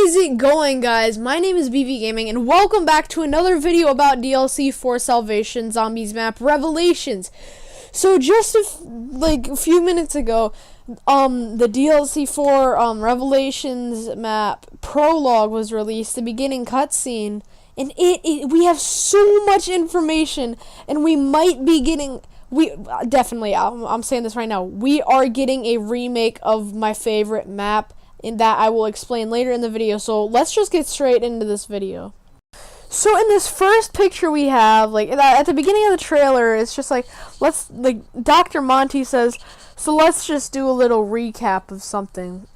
is it going, guys? My name is BV Gaming, and welcome back to another video about DLC4 Salvation Zombies map Revelations. So just a few minutes ago, the DLC4 Revelations map Prologue was released, the beginning cutscene, and we have so much information, and we might be getting. I'm saying this right now. We are getting a remake of my favorite map, in that I will explain later in the video. So let's just get straight into this video. So in this first picture we have, at the beginning of the trailer, it's just Dr. Monty says, so let's just do a little recap of something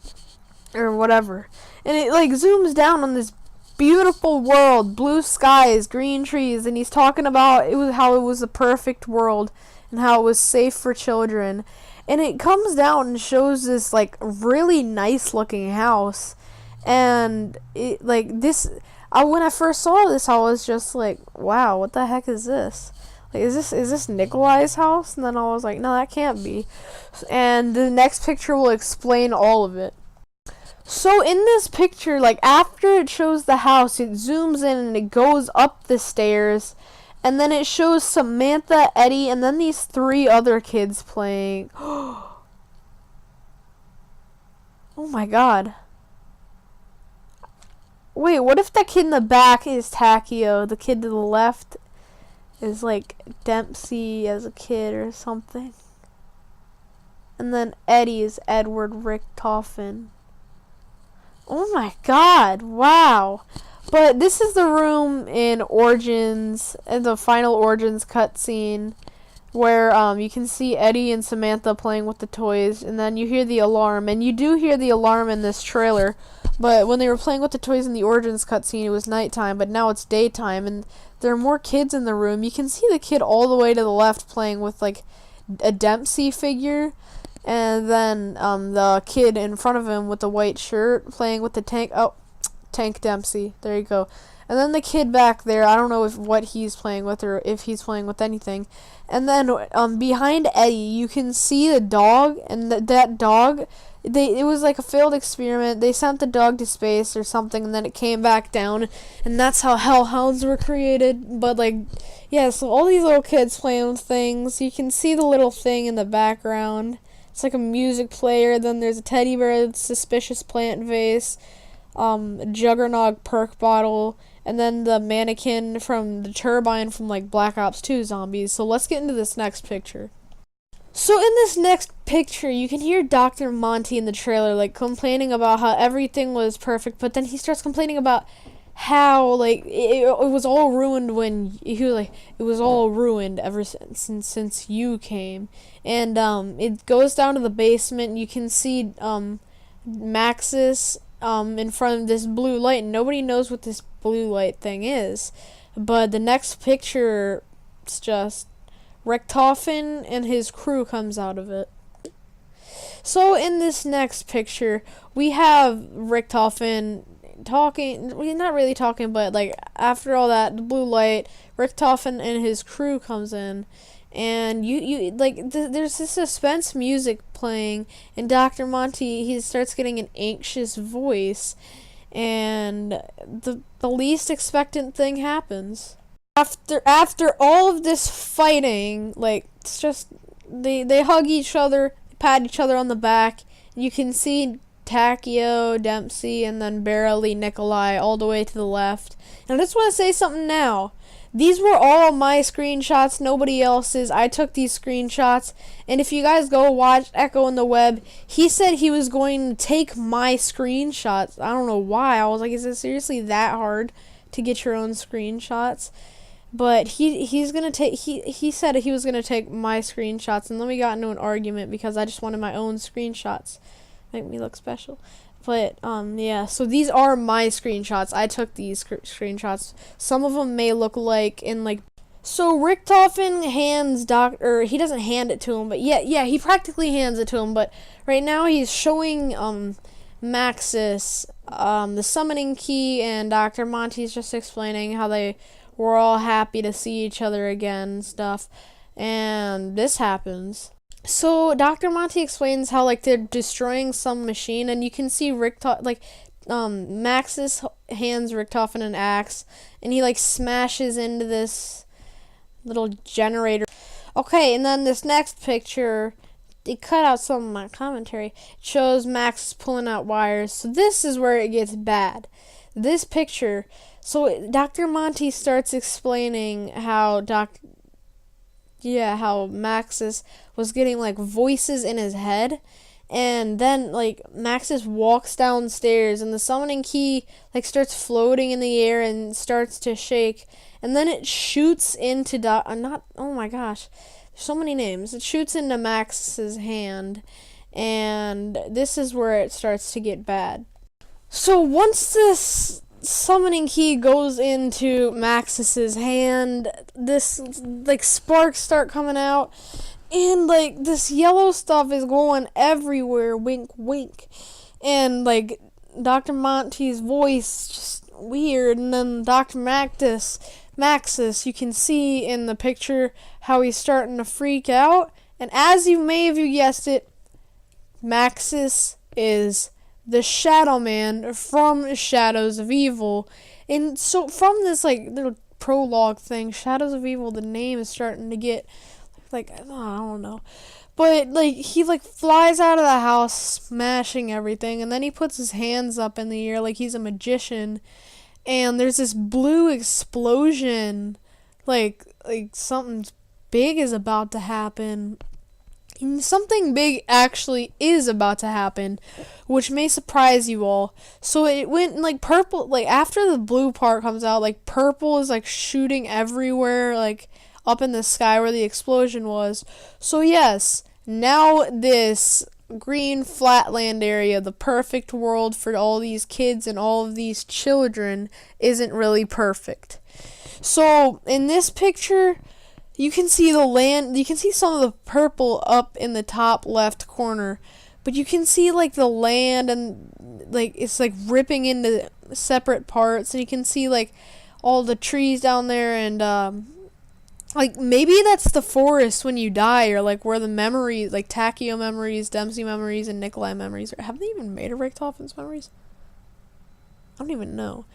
or whatever. And it zooms down on this beautiful world, blue skies, green trees, and he's talking about how it was a perfect world and how it was safe for children. And it comes down and shows this really nice looking house, and when I first saw this, I was just like, wow, what the heck is this? Is this Nikolai's house? And then I was like, no, that can't be. And the next picture will explain all of it. So in this picture, after it shows the house, it zooms in and it goes up the stairs. And then it shows Samantha, Eddie, and then these three other kids playing. Oh my god. Wait, what if the kid in the back is Takio? The kid to the left is Dempsey as a kid or something. And then Eddie is Edward Richtofen. Oh my god, wow. But this is the room in Origins, in the final Origins cutscene, where you can see Eddie and Samantha playing with the toys, and then you hear the alarm, and you do hear the alarm in this trailer, but when they were playing with the toys in the Origins cutscene, it was nighttime, but now it's daytime, and there are more kids in the room. You can see the kid all the way to the left playing with, a Dempsey figure, and then the kid in front of him with the white shirt playing with the tank. Oh, Tank Dempsey, there you go. And then the kid back there, I don't know what he's playing with or if he's playing with anything. And then behind Eddie, you can see the dog, and that dog, it was like a failed experiment. They sent the dog to space or something, and then it came back down, and that's how hellhounds were created. But yeah, so all these little kids playing with things. You can see the little thing in the background. It's like a music player. Then there's a teddy bear, suspicious plant vase, Juggernog perk bottle, and then the mannequin from the turbine from Black Ops 2 zombies. So let's get into this next picture. So in this next picture, you can hear Dr. Monty in the trailer complaining about how everything was perfect, but then he starts complaining about how it was all ruined when he was it was all ruined ever since you came. And it goes down to the basement, and you can see Maxis in front of this blue light, and nobody knows what this blue light thing is. But the next picture, it's just Richtofen and his crew comes out of it. So in this next picture, we have Richtofen talking, not really talking, but after all that, the blue light, Richtofen and his crew comes in, and there's this suspense music playing, and Dr. Monty, he starts getting an anxious voice, and the least expectant thing happens. After all of this fighting, it's just they hug each other, pat each other on the back, and you can see Takio, Dempsey, and then barely Nikolai all the way to the left. And I just want to say something now. These were all my screenshots, nobody else's. I took these screenshots, and if you guys go watch Echo on the Web, he said he was going to take my screenshots. I don't know why. I was like, is it seriously that hard to get your own screenshots? But he's gonna take he said he was gonna take my screenshots, and then we got into an argument because I just wanted my own screenshots. Make me look special. But yeah, so these are my screenshots. I took these screenshots. Some of them may look so Richtofen hands he doesn't hand it to him, but yeah, he practically hands it to him, but right now he's showing Maxis the summoning key, and Dr. Monty's just explaining how they were all happy to see each other again and stuff. And this happens. So Dr. Monty explains how they're destroying some machine, and you can see Maxis hands Richtofen an axe, and he like smashes into this little generator. Okay, and then this next picture, they cut out some of my commentary. It shows Max pulling out wires. So this is where it gets bad. This picture, so Dr. Monty starts explaining how how Maxis was getting like voices in his head, and then like Maxis walks downstairs and the summoning key like starts floating in the air and starts to shake, and then it shoots into oh my gosh, there's so many names. It shoots into Maxis's hand, and this is where it starts to get bad. So once this summoning key goes into Maxis's hand, this like sparks start coming out, and like this yellow stuff is going everywhere, wink wink, and like Dr. Monty's voice just weird, and then Dr. Maxis, you can see in the picture how he's starting to freak out, and as you may have guessed it, Maxis is the Shadow Man from Shadows of Evil. And so from this like little prologue thing, Shadows of Evil, the name is starting to get like, I don't know. But like he like flies out of the house smashing everything, and then he puts his hands up in the air like he's a magician, and there's this blue explosion, like something big is about to happen. And something big actually is about to happen, which may surprise you all. So it went like purple, like after the blue part comes out, like purple is like shooting everywhere, like up in the sky where the explosion was. So yes, now this green flatland area, the perfect world for all these kids and all of these children, isn't really perfect. So in this picture, you can see the land, you can see some of the purple up in the top left corner, but you can see like the land and like it's like ripping into separate parts, and you can see like all the trees down there, and like maybe that's the forest when you die, or like where the memories, like Tachio memories, Dempsey memories, and Nikolai memories, or have they even made a Richtofen's memories? I don't even know.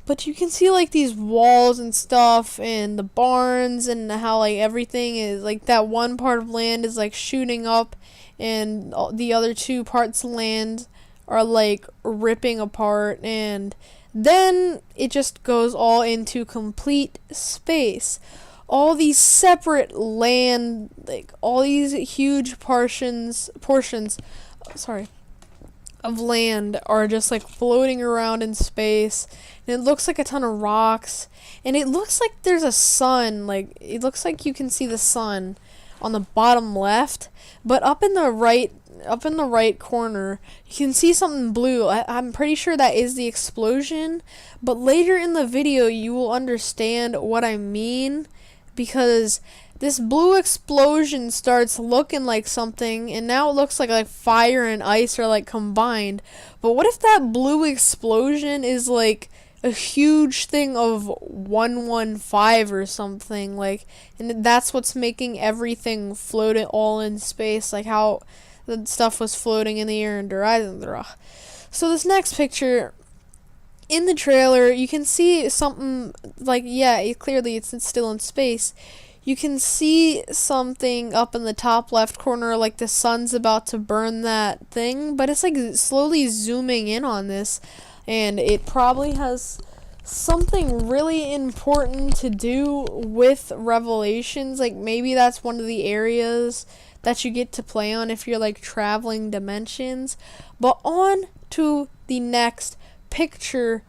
But you can see like these walls and stuff, and the barns, and how like everything is like that one part of land is like shooting up, and the other two parts of land are like ripping apart, and then it just goes all into complete space. All these separate land, like all these huge portions of land are just like floating around in space, and it looks like a ton of rocks, and it looks like there's a sun, like it looks like you can see the sun on the bottom left, but up in the right corner you can see something blue. I'm pretty sure that is the explosion, but later in the video you will understand what I mean, because this blue explosion starts looking like something, and now it looks like fire and ice are like combined. But what if that blue explosion is like a huge thing of 115 or something, like, and that's what's making everything float all in space, like how the stuff was floating in the air in Der Eisendrache. So this next picture in the trailer, you can see something like, clearly it's still in space. You can see something up in the top left corner, like the sun's about to burn that thing, but it's like slowly zooming in on this, and it probably has something really important to do with Revelations. Like maybe that's one of the areas that you get to play on if you're like traveling dimensions. But on to the next picture,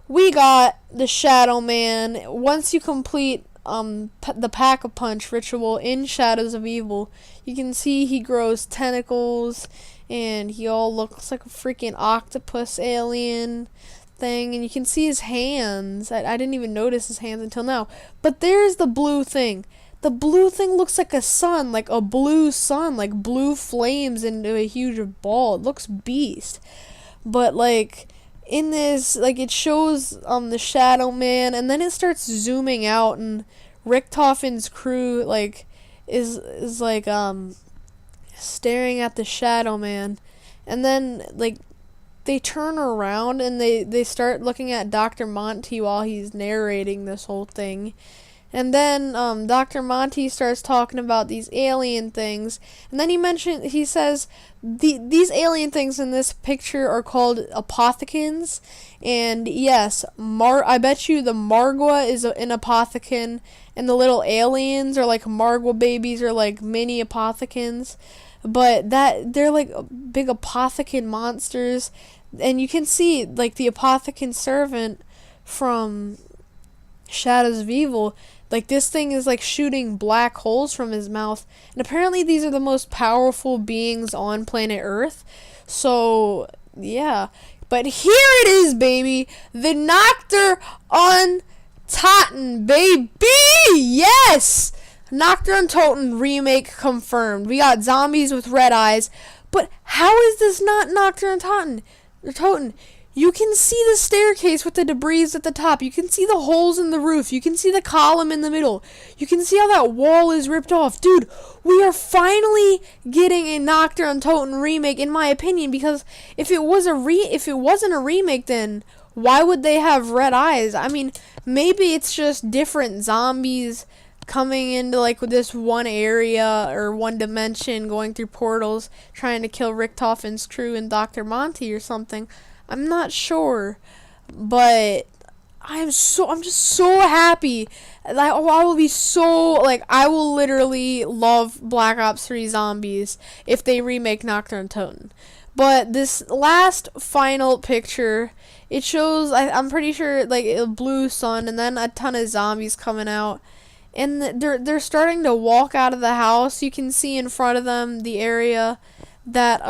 we got the Shadow Man. Once you complete the Pack-a-Punch ritual in Shadows of Evil, you can see he grows tentacles, and he all looks like a freaking octopus alien thing, and you can see his hands. I didn't even notice his hands until now. But there's the blue thing. The blue thing looks like a sun, like a blue sun, like blue flames into a huge ball. It looks beast. But like in this, like it shows the Shadow Man, and then it starts zooming out, and Richtofen's crew like is like staring at the Shadow Man, and then like they turn around and they start looking at Dr. Monty while he's narrating this whole thing. And then Dr. Monty starts talking about these alien things, and then he says these alien things in this picture are called apothecans. And yes, I bet you the Margwa is an apothecan, and the little aliens are like Margwa babies or like mini apothecans. But that they're like big apothecan monsters, and you can see like the apothecan servant from Shadows of Evil. Like, this thing is like shooting black holes from his mouth, and apparently these are the most powerful beings on planet Earth. So yeah, but here it is, baby, the Noctur on Totten, baby. Yes, Noctur on Totten remake confirmed. We got zombies with red eyes, but how is this not Noctur on Totten? You can see the staircase with the debris at the top. You can see the holes in the roof. You can see the column in the middle. You can see how that wall is ripped off. Dude, we are finally getting a Noctur on Totten remake, in my opinion, because if it wasn't a remake, then why would they have red eyes? I mean, maybe it's just different zombies coming into like this one area or one dimension, going through portals, trying to kill Richtofen's crew and Dr. Monty or something. I'm not sure, but I'm just so happy. I will be so, like, I will literally love Black Ops 3 Zombies if they remake Noctur on Totten. But this last final picture, it shows, I'm pretty sure, like, a blue sun and then a ton of zombies coming out. And they're starting to walk out of the house. You can see in front of them the area that,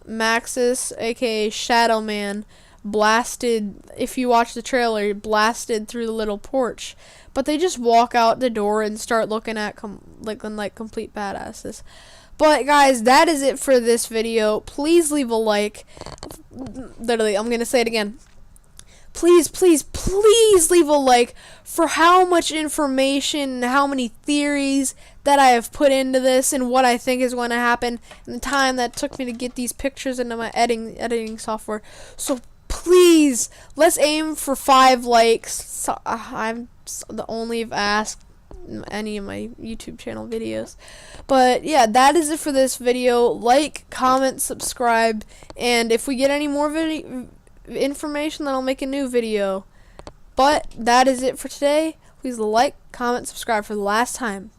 Maxis, aka Shadow Man, blasted. If you watch the trailer, blasted through the little porch. But they just walk out the door and start looking at like complete badasses. But guys, that is it for this video. Please leave a like. Literally, I'm gonna say it again. Please, please, please leave a like for how much information and how many theories that I have put into this and what I think is going to happen and the time that took me to get these pictures into my editing software. So please, let's aim for 5 likes. So, I'm the only have asked any of my YouTube channel videos. But yeah, that is it for this video. Like, comment, subscribe, and if we get any more information, then I'll make a new video. But that is it for today. Please like, comment, subscribe for the last time.